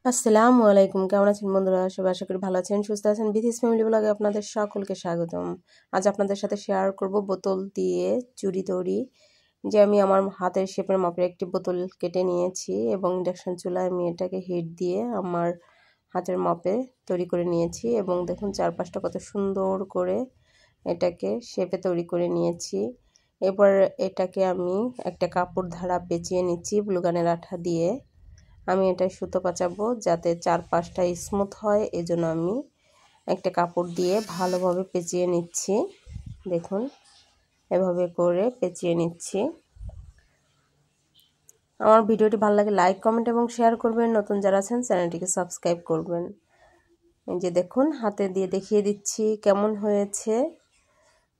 আসসালামু আলাইকুম, কেমন আছেন বন্ধুরা? সবাই আশা করি ভালো আছেন, সুস্থ আছেন। বিথিস ফ্যামিলি ব্লগে আপনাদের সকলকে স্বাগতম। আজ আপনাদের সাথে শেয়ার করব বোতল দিয়ে চুড়ি তৈরি। যে আমি আমার হাতের শেপের মাপের একটি বোতল কেটে নিয়েছি এবং ইন্ডাকশন চুলায় আমি এটাকে হিট দিয়ে আমার হাতের মাপে তৈরি করে নিয়েছি এবং দেখুন চারপাশটা কত সুন্দর করে এটাকে শেপে তৈরি করে নিয়েছি। এবার এটাকে আমি একটা কাপড় ধারা পেঁচিয়ে নিচ্ছি গ্লুগানের আঠা দিয়ে। আমি এটা সুতো পাচাবো যাতে চারপাশটা স্মুথ হয়, এজন্য আমি একটা কাপড় দিয়ে ভালোভাবে পেঁচিয়ে নিচ্ছি। দেখুন এভাবে করে পেঁচিয়ে নিচ্ছি। আমার ভিডিওটি ভালো লাগে লাইক, কমেন্ট এবং শেয়ার করবেন। নতুন যারা আছেন চ্যানেলটিকে সাবস্ক্রাইব করবেন। এই যে দেখুন হাতে দিয়ে দেখিয়ে দিচ্ছি কেমন হয়েছে।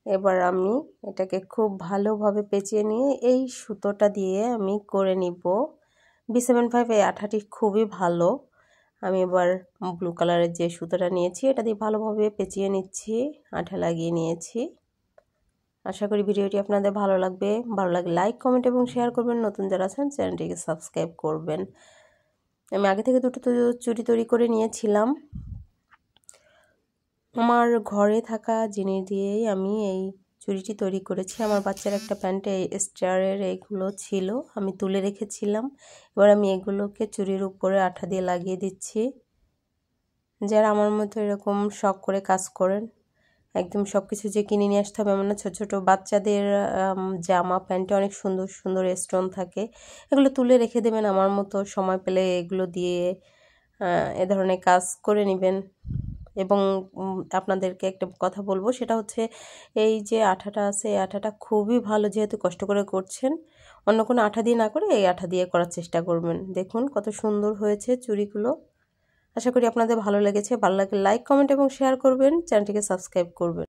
এবার আমি এটাকে খুব ভালোভাবে পেঁচিয়ে নিয়ে এই সুতোটা দিয়ে আমি করে নিব। B75 এই আঠাটি খুবই ভালো। আমি এবার ব্লু কালারের যে সুতোটা নিয়েছি এটা দিয়ে ভালোভাবে পেঁচিয়ে নিচ্ছি, আঠা লাগিয়ে নিয়েছি। আশা করি ভিডিওটি আপনাদের ভালো লাগবে। ভালো লাগলে লাইক, কমেন্ট এবং শেয়ার করবেন। নতুন যারা আছেন চ্যানেলটিকে সাবস্ক্রাইব করবেন। আমি আগে থেকে দুটো চুড়ি তৈরি করে নিয়েছিলাম। আমার ঘরে থাকা জিনিস দিয়েই আমি এই চুড়িটি তৈরি করেছি। আমার বাচ্চার একটা প্যান্টে স্টারের এইগুলো ছিল, আমি তুলে রেখেছিলাম। এবার আমি এগুলোকে চুড়ির উপরে আঠা দিয়ে লাগিয়ে দিচ্ছি। যারা আমার মতো এরকম শখ করে কাজ করেন, একদম সব কিছু যে কিনে নিয়ে আসতে হবে এমন না। ছোটো ছোটো বাচ্চাদের জামা প্যান্টে অনেক সুন্দর সুন্দর স্টোন থাকে, এগুলো তুলে রেখে দেবেন। আমার মতো সময় পেলে এগুলো দিয়ে এ ধরনের কাজ করে নেবেন। এবং আপনাদেরকে একটা কথা বলবো, সেটা হচ্ছে এই যে আঠাটা আছে এই আঠাটা খুবই ভালো। যেহেতু কষ্ট করে করছেন, অন্য কোনো আঠা দিয়ে না করে এই আঠা দিয়ে করার চেষ্টা করবেন। দেখুন কত সুন্দর হয়েছে চুড়িগুলো। আশা করি আপনাদের ভালো লেগেছে। ভালো লাগলে লাইক, কমেন্ট এবং শেয়ার করবেন, চ্যানেলটিকে সাবস্ক্রাইব করবেন।